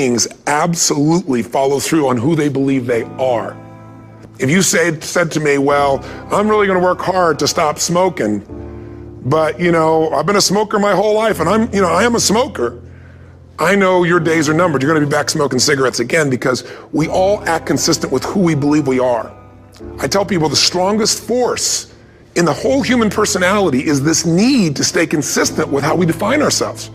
beings absolutely follow through on who they believe they are. If you said to me, well, I'm really gonna work hard to stop smoking, but I've been a smoker my whole life and I am a smoker, I know your days are numbered. You're gonna be back smoking cigarettes again, because we all act consistent with who we believe we are. I tell people the strongest force in the whole human personality is this need to stay consistent with how we define ourselves.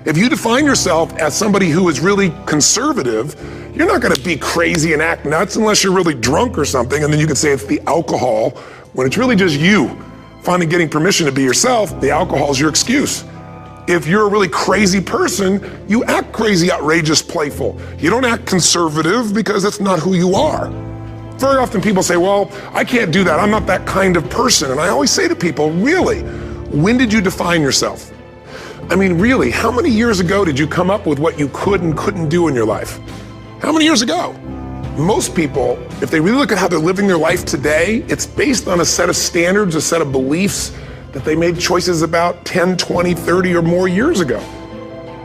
If you define yourself as somebody who is really conservative, you're not gonna be crazy and act nuts unless you're really drunk or something, and then you can say it's the alcohol, when it's really just you finally getting permission to be yourself. The alcohol is your excuse. If you're a really crazy person, you act crazy, outrageous, playful. You don't act conservative because that's not who you are. Very often people say, well, I can't do that. I'm not that kind of person. And I always say to people, really, when did you define yourself? I mean, really, how many years ago did you come up with what you could and couldn't do in your life? How many years ago? Most people, if they really look at how they're living their life today, it's based on a set of standards, a set of beliefs that they made choices about 10, 20, 30 or more years ago.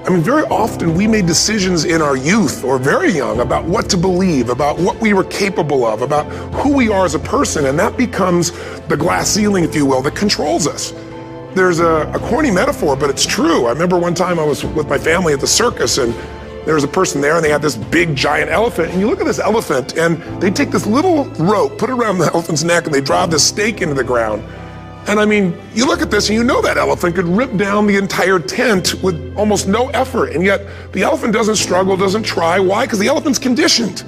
I mean, very often we made decisions in our youth or very young about what to believe, about what we were capable of, about who we are as a person, and that becomes the glass ceiling, if you will, that controls us. There's a corny metaphor, but it's true. I remember one time I was with my family at the circus, and there was a person there and they had this big giant elephant, and you look at this elephant and they take this little rope, put it around the elephant's neck, and they drive this stake into the ground. And I mean, you look at this and you know that elephant could rip down the entire tent with almost no effort, and yet the elephant doesn't struggle, doesn't try. Why? Because the elephant's conditioned.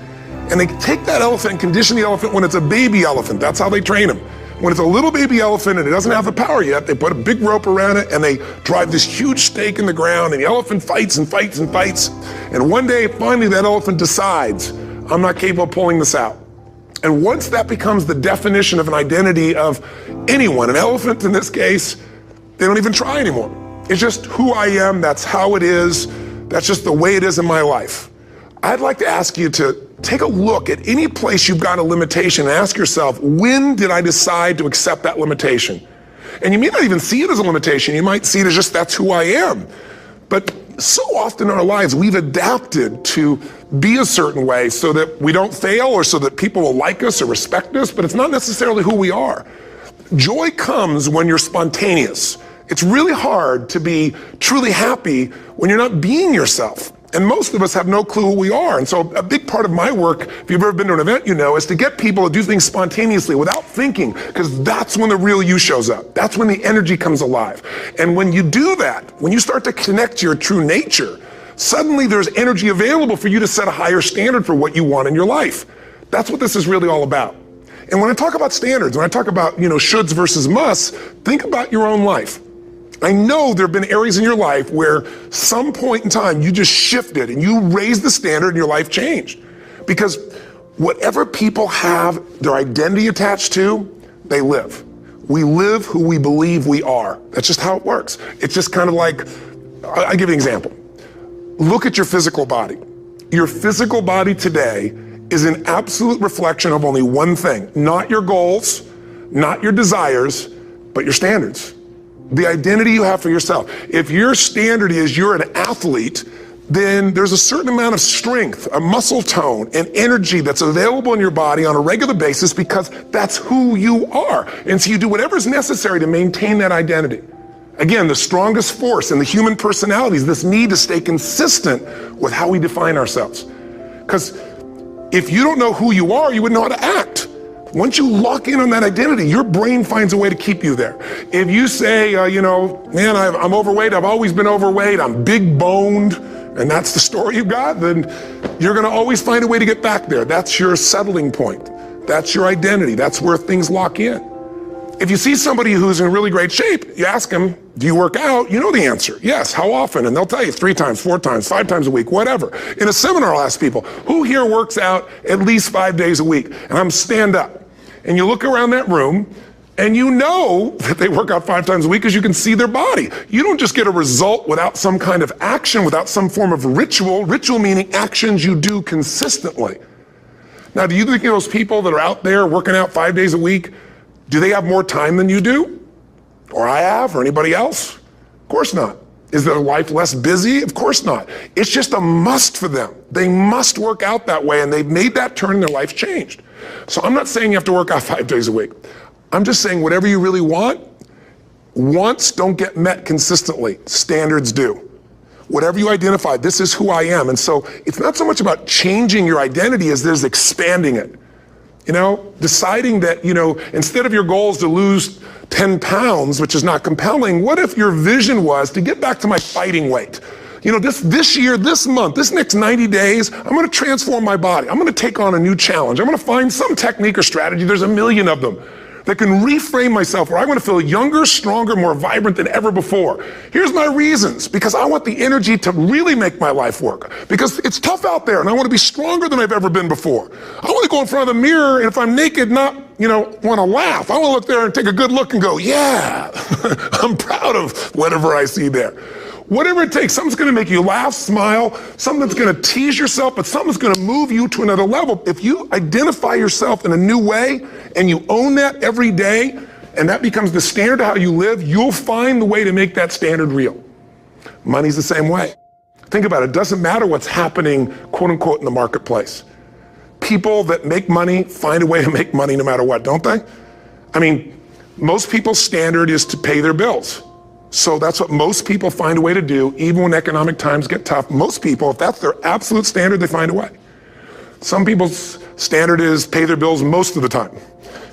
And they take that elephant and condition the elephant when it's a baby elephant. That's how they train him. When it's a little baby elephant and it doesn't have the power yet, they put a big rope around it and they drive this huge stake in the ground, and the elephant fights and fights and fights. And one day, finally, that elephant decides, I'm not capable of pulling this out. And once that becomes the definition of an identity of anyone, an elephant in this case, they don't even try anymore. It's just who I am, that's how it is, that's just the way it is in my life. I'd like to ask you to take a look at any place you've got a limitation and ask yourself, when did I decide to accept that limitation? And you may not even see it as a limitation. You might see it as just, that's who I am. But so often in our lives, we've adapted to be a certain way so that we don't fail or so that people will like us or respect us, but it's not necessarily who we are. Joy comes when you're spontaneous. It's really hard to be truly happy when you're not being yourself. And most of us have no clue who we are. And so a big part of my work, if you've ever been to an event, is to get people to do things spontaneously without thinking, because that's when the real you shows up. That's when the energy comes alive. And when you do that, when you start to connect to your true nature, suddenly there's energy available for you to set a higher standard for what you want in your life. That's what this is really all about. And when I talk about standards, when I talk about, shoulds versus musts, think about your own life. I know there have been areas in your life where some point in time you just shifted and you raised the standard and your life changed. Because whatever people have their identity attached to, they live. We live who we believe we are. That's just how it works. It's just kind of like, I'll give you an example. Look at your physical body. Your physical body today is an absolute reflection of only one thing, not your goals, not your desires, but your standards. The identity you have for yourself. If your standard is you're an athlete, then there's a certain amount of strength, a muscle tone, and energy that's available in your body on a regular basis because that's who you are. And so you do whatever's necessary to maintain that identity. Again, the strongest force in the human personality is this need to stay consistent with how we define ourselves. Because if you don't know who you are, you wouldn't know how to act. Once you lock in on that identity, your brain finds a way to keep you there. If you say, man, I'm overweight, I've always been overweight, I'm big boned, and that's the story you've got, then you're gonna always find a way to get back there. That's your settling point. That's your identity. That's where things lock in. If you see somebody who's in really great shape, you ask them, do you work out? You know the answer. Yes, how often? And they'll tell you 3 times, 4 times, 5 times a week, whatever. In a seminar, I'll ask people, who here works out at least 5 days a week? And I'm stand up. And you look around that room and you know that they work out 5 times a week because you can see their body. You don't just get a result without some kind of action, without some form of ritual. Ritual meaning actions you do consistently. Now, do you think those people that are out there working out 5 days a week, do they have more time than you do? Or I have, or anybody else? Of course not. Is their life less busy? Of course not. It's just a must for them. They must work out that way, and they've made that turn and their life changed. So I'm not saying you have to work out 5 days a week. I'm just saying whatever you really want, wants don't get met consistently. Standards do. Whatever you identify, this is who I am. And so it's not so much about changing your identity as there's expanding it. Deciding that, instead of your goals to lose 10 pounds, which is not compelling, what if your vision was to get back to my fighting weight? This year, this month, this next 90 days, I'm going to transform my body. I'm going to take on a new challenge. I'm going to find some technique or strategy. There's a million of them that can reframe myself where I want to feel younger, stronger, more vibrant than ever before. Here's my reasons. Because I want the energy to really make my life work. Because it's tough out there and I want to be stronger than I've ever been before. I want to go in front of the mirror and if I'm naked, not, want to laugh. I want to look there and take a good look and go, yeah, I'm proud of whatever I see there. Whatever it takes, something's going to make you laugh, smile, something that's going to tease yourself, but something's going to move you to another level. If you identify yourself in a new way and you own that every day, and that becomes the standard of how you live, you'll find the way to make that standard real. Money's the same way. Think about it. It doesn't matter what's happening, quote unquote, in the marketplace. People that make money find a way to make money no matter what, don't they? Most people's standard is to pay their bills. So that's what most people find a way to do, even when economic times get tough. Most people, if that's their absolute standard, they find a way. Some people's standard is pay their bills most of the time.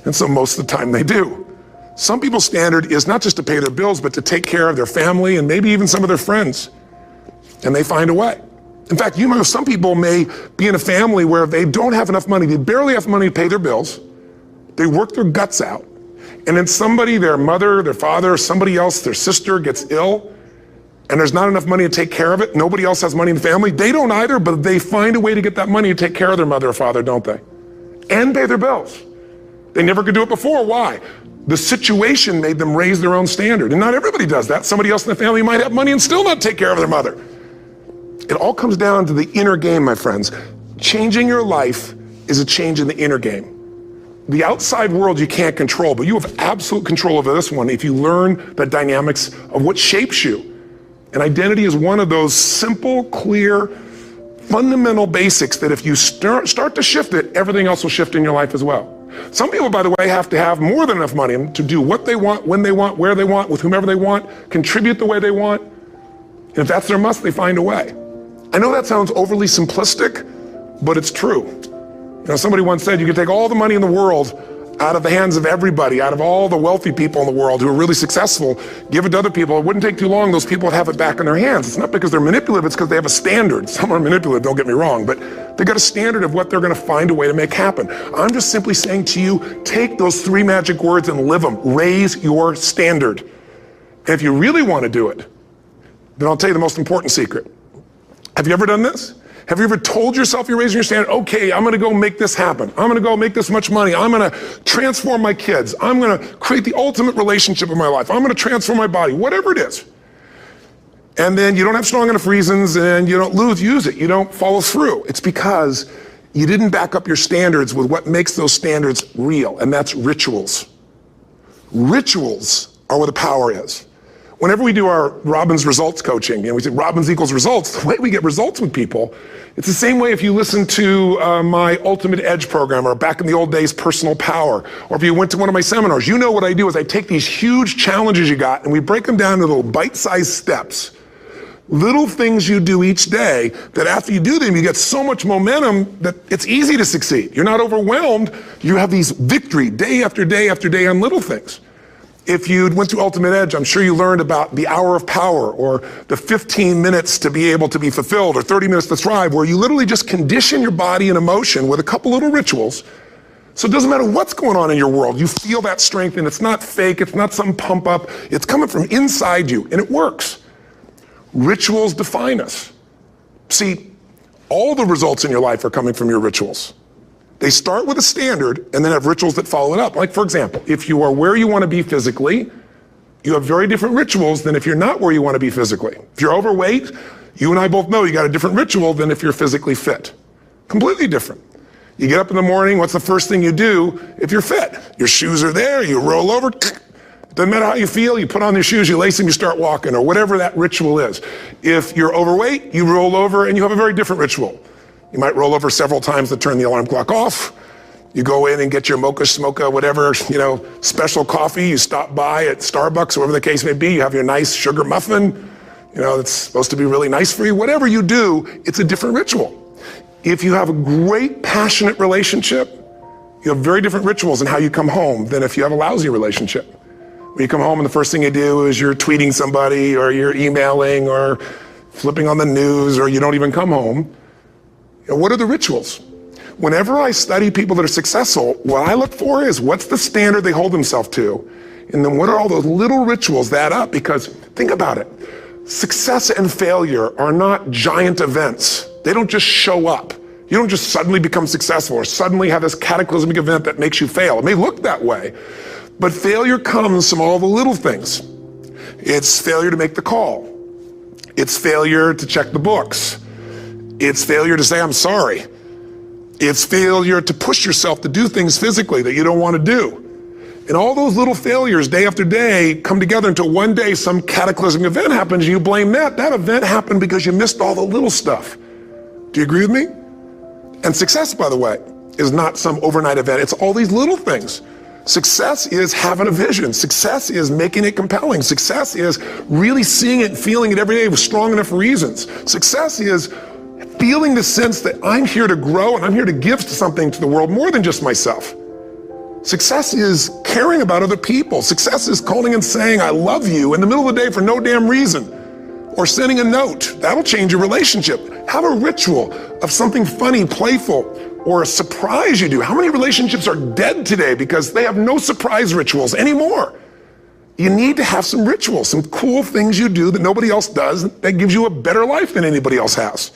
And so most of the time they do. Some people's standard is not just to pay their bills, but to take care of their family and maybe even some of their friends. And they find a way. In fact, some people may be in a family where they don't have enough money. They barely have money to pay their bills. They work their guts out. And then somebody, their mother, their father, somebody else, their sister gets ill, and there's not enough money to take care of it. Nobody else has money in the family. They don't either, but they find a way to get that money to take care of their mother or father, don't they? And pay their bills. They never could do it before. Why? The situation made them raise their own standard. And not everybody does that. Somebody else in the family might have money and still not take care of their mother. It all comes down to the inner game, my friends. Changing your life is a change in the inner game. The outside world you can't control, but you have absolute control over this one if you learn the dynamics of what shapes you. And identity is one of those simple, clear, fundamental basics that if you start to shift it, everything else will shift in your life as well. Some people, by the way, have to have more than enough money to do what they want, when they want, where they want, with whomever they want, contribute the way they want. And if that's their must, they find a way. I know that sounds overly simplistic, but it's true. Somebody once said you could take all the money in the world out of the hands of everybody, out of all the wealthy people in the world who are really successful, give it to other people. It wouldn't take too long. Those people would have it back in their hands. It's not because they're manipulative. It's because they have a standard. Some are manipulative, don't get me wrong, but they got a standard of what they're going to find a way to make happen. I'm just simply saying to you, take those 3 magic words and live them. Raise your standard. And if you really want to do it, then I'll tell you the most important secret. Have you ever done this? Have you ever told yourself you're raising your standard? Okay, I'm going to go make this happen. I'm going to go make this much money. I'm going to transform my kids. I'm going to create the ultimate relationship in my life. I'm going to transform my body, whatever it is. And then you don't have strong enough reasons and you don't use it. You don't follow through. It's because you didn't back up your standards with what makes those standards real, and that's rituals. Rituals are where the power is. Whenever we do our Robbins results coaching, and we say Robbins equals results, the way we get results with people, it's the same way if you listen to my Ultimate Edge program, or back in the old days, Personal Power, or if you went to one of my seminars. You know what I do is I take these huge challenges you got and we break them down into little bite-sized steps. Little things you do each day that after you do them, you get so much momentum that it's easy to succeed. You're not overwhelmed. You have these victory day after day after day on little things. If you went through Ultimate Edge, I'm sure you learned about the hour of power, or the 15 minutes to be able to be fulfilled, or 30 minutes to thrive, where you literally just condition your body and emotion with a couple little rituals. So it doesn't matter what's going on in your world. You feel that strength, and it's not fake. It's not some pump up. It's coming from inside you, and it works. Rituals define us. See, all the results in your life are coming from your rituals. They start with a standard and then have rituals that follow it up. Like, for example, if you are where you want to be physically, you have very different rituals than if you're not where you want to be physically. If you're overweight, you and I both know you got a different ritual than if you're physically fit. Completely different. You get up in the morning, what's the first thing you do if you're fit? Your shoes are there, you roll over, Doesn't matter how you feel, you put on your shoes, you lace them, you start walking, or whatever that ritual is. If you're overweight, you roll over and you have a very different ritual. You might roll over several times to turn the alarm clock off. You go in and get your mocha, smocha, whatever, special coffee. You stop by at Starbucks, whatever the case may be. You have your nice sugar muffin. It's supposed to be really nice for you. Whatever you do, it's a different ritual. If you have a great, passionate relationship, you have very different rituals in how you come home than if you have a lousy relationship. When you come home and the first thing you do is you're tweeting somebody or you're emailing or flipping on the news or you don't even come home. What are the rituals? Whenever I study people that are successful, what I look for is what's the standard they hold themselves to? And then what are all those little rituals that add up? Because think about it. Success and failure are not giant events. They don't just show up. You don't just suddenly become successful or suddenly have this cataclysmic event that makes you fail. It may look that way. But failure comes from all the little things. It's failure to make the call. It's failure to check the books. It's failure to say, I'm sorry. It's failure to push yourself to do things physically that you don't want to do. And all those little failures day after day come together until one day some cataclysmic event happens and you blame that. That event happened because you missed all the little stuff. Do you agree with me? And success, by the way, is not some overnight event. It's all these little things. Success is having a vision. Success is making it compelling. Success is really seeing it and feeling it every day with strong enough reasons. Success is feeling the sense that I'm here to grow and I'm here to give something to the world more than just myself. Success is caring about other people. Success is calling and saying, I love you in the middle of the day for no damn reason. Or sending a note. That'll change your relationship. Have a ritual of something funny, playful, or a surprise you do. How many relationships are dead today because they have no surprise rituals anymore? You need to have some rituals, some cool things you do that nobody else does that gives you a better life than anybody else has.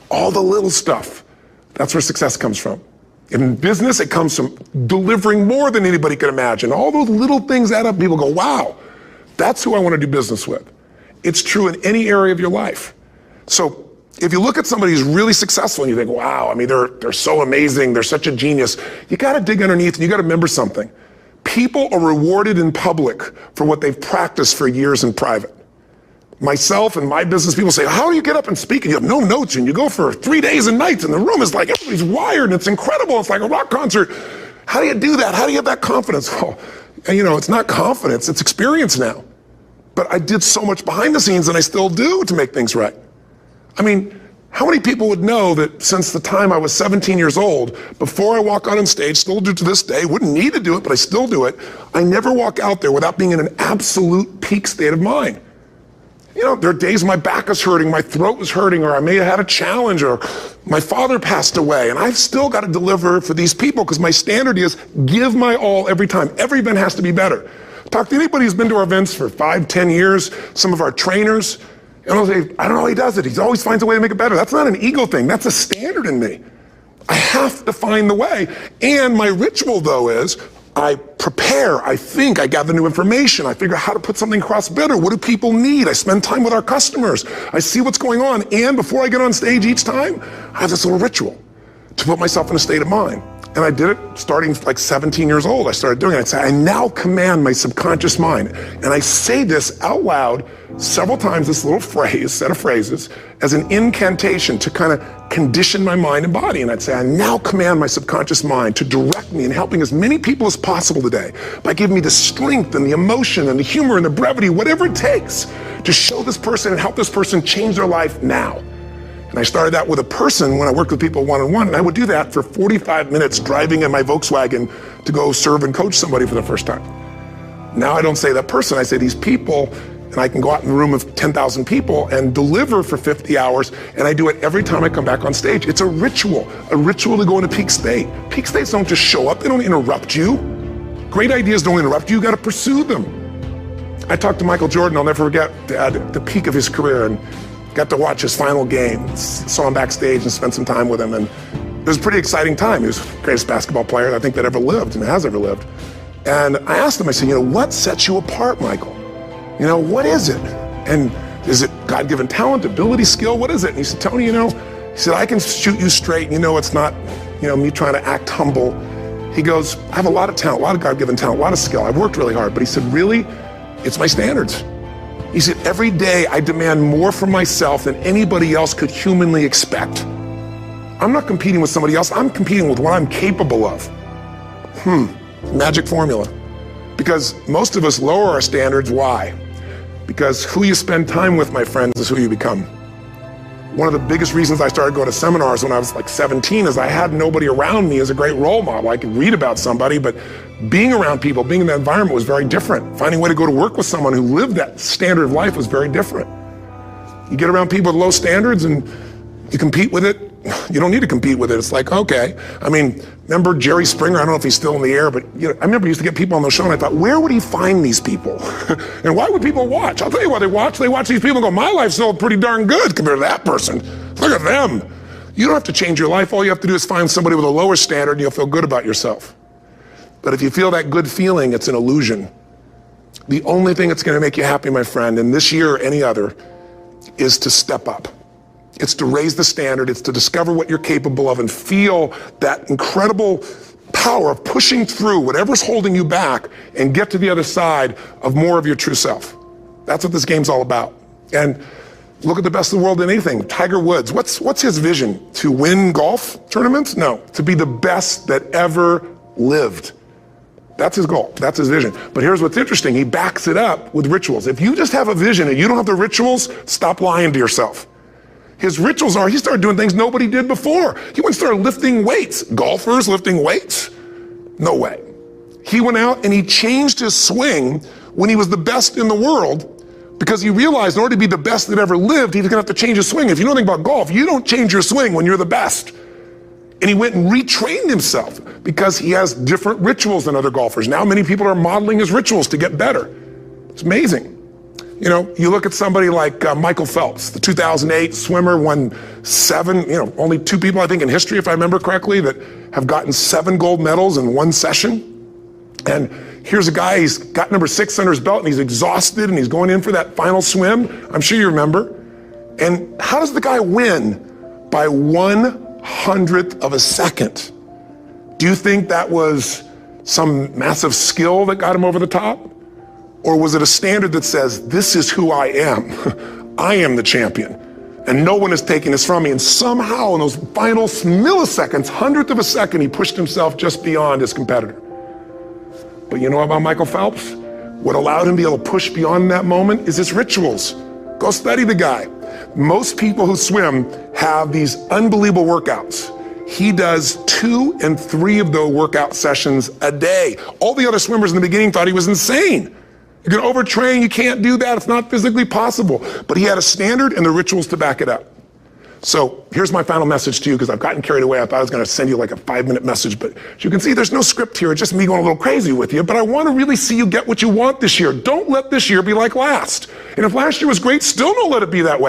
All the little stuff. That's where success comes from. In business, it comes from delivering more than anybody could imagine. All those little things add up. People go, wow, that's who I want to do business with. It's true in any area of your life. So if you look at somebody who's really successful and you think, wow, they're so amazing, they're such a genius, you got to dig underneath and you got to remember something. People are rewarded in public for what they've practiced for years in private. Myself and my business people say, how do you get up and speak? And you have no notes and you go for 3 days and nights and the room is like, everybody's wired and it's incredible. It's like a rock concert. How do you do that? How do you have that confidence? Well, it's not confidence, it's experience now. But I did so much behind the scenes and I still do to make things right. How many people would know that since the time I was 17 years old, before I walk out on stage, still do to this day, wouldn't need to do it, but I still do it, I never walk out there without being in an absolute peak state of mind. There are days my back is hurting, my throat was hurting, or I may have had a challenge, or my father passed away, and I've still got to deliver for these people because my standard is give my all every time. Every event has to be better. Talk to anybody who's been to our events for 5, 10 years, some of our trainers, and I'll say, I don't know how he does it. He always finds a way to make it better. That's not an ego thing. That's a standard in me. I have to find the way. And my ritual, though, is I prepare, I think, I gather new information, I figure out how to put something across better. What do people need? I spend time with our customers. I see what's going on. And before I get on stage each time, I have this little ritual to put myself in a state of mind. And I did it starting like 17 years old. I started doing it. I'd say, I now command my subconscious mind. And I say this out loud several times, this little phrase, set of phrases, as an incantation to kind of condition my mind and body. And I'd say, I now command my subconscious mind to direct me in helping as many people as possible today by giving me the strength and the emotion and the humor and the brevity, whatever it takes to show this person and help this person change their life now. And I started that with a person when I worked with people one-on-one, and I would do that for 45 minutes driving in my Volkswagen to go serve and coach somebody for the first time. Now I don't say that person, I say these people, and I can go out in a room of 10,000 people and deliver for 50 hours, and I do it every time I come back on stage. It's a ritual to go into peak state. Peak states don't just show up, they don't interrupt you. Great ideas don't interrupt you, you gotta pursue them. I talked to Michael Jordan, I'll never forget, at the peak of his career, and got to watch his final game, saw him backstage and spent some time with him, and it was a pretty exciting time. He was the greatest basketball player I think that ever lived and has ever lived. And I asked him, I said, what sets you apart, Michael? What is it? And is it God-given talent, ability, skill? What is it? And he said, Tony, he said, I can shoot you straight, it's not, me trying to act humble. He goes, I have a lot of talent, a lot of God-given talent, a lot of skill. I've worked really hard. But he said, really, it's my standards. He said, every day I demand more from myself than anybody else could humanly expect. I'm not competing with somebody else. I'm competing with what I'm capable of. Magic formula. Because most of us lower our standards. Why? Because who you spend time with, my friends, is who you become. One of the biggest reasons I started going to seminars when I was like 17 is I had nobody around me as a great role model. I could read about somebody, but being around people, being in that environment was very different. Finding a way to go to work with someone who lived that standard of life was very different. You get around people with low standards and you compete with it. You don't need to compete with it. It's like, okay. I mean, remember Jerry Springer? I don't know if he's still in the air, but I remember he used to get people on the show and I thought, where would he find these people? And why would people watch? I'll tell you why they watch. They watch these people and go, my life's still pretty darn good compared to that person. Look at them. You don't have to change your life. All you have to do is find somebody with a lower standard and you'll feel good about yourself. But if you feel that good feeling, it's an illusion. The only thing that's going to make you happy, my friend, in this year or any other, is to step up. It's to raise the standard. It's to discover what you're capable of and feel that incredible power of pushing through whatever's holding you back and get to the other side of more of your true self. That's what this game's all about. And look at the best of the world in anything. Tiger Woods, what's his vision? To win golf tournaments? No, to be the best that ever lived. That's his goal. That's his vision. But here's what's interesting. He backs it up with rituals. If you just have a vision and you don't have the rituals, stop lying to yourself. His rituals are, he started doing things nobody did before. He went and started lifting weights. Golfers lifting weights? No way. He went out and he changed his swing when he was the best in the world because he realized in order to be the best that ever lived, he was gonna have to change his swing. If you know anything about golf, you don't change your swing when you're the best. And he went and retrained himself because he has different rituals than other golfers. Now many people are modeling his rituals to get better. It's amazing. You know, you look at somebody like Michael Phelps, the 2008 swimmer, won 7, only 2 people, I think, in history, if I remember correctly, that have gotten 7 gold medals in one session. And here's a guy, he's got number 6 under his belt, and he's exhausted, and he's going in for that final swim. I'm sure you remember. And how does the guy win? By 1/100th of a second. Do you think that was some massive skill that got him over the top? Or was it a standard that says, this is who I am. I am the champion. And no one is taking this from me. And somehow in those final milliseconds, 100th of a second, he pushed himself just beyond his competitor. But you know about Michael Phelps? What allowed him to be able to push beyond that moment is his rituals. Go study the guy. Most people who swim have these unbelievable workouts. He does 2 and 3 of those workout sessions a day. All the other swimmers in the beginning thought he was insane. You're gonna overtrain, you can't do that, it's not physically possible. But he had a standard and the rituals to back it up. So here's my final message to you, because I've gotten carried away. I thought I was gonna send you like a 5-minute message, but as you can see, there's no script here, it's just me going a little crazy with you, but I wanna really see you get what you want this year. Don't let this year be like last. And if last year was great, still don't let it be that way.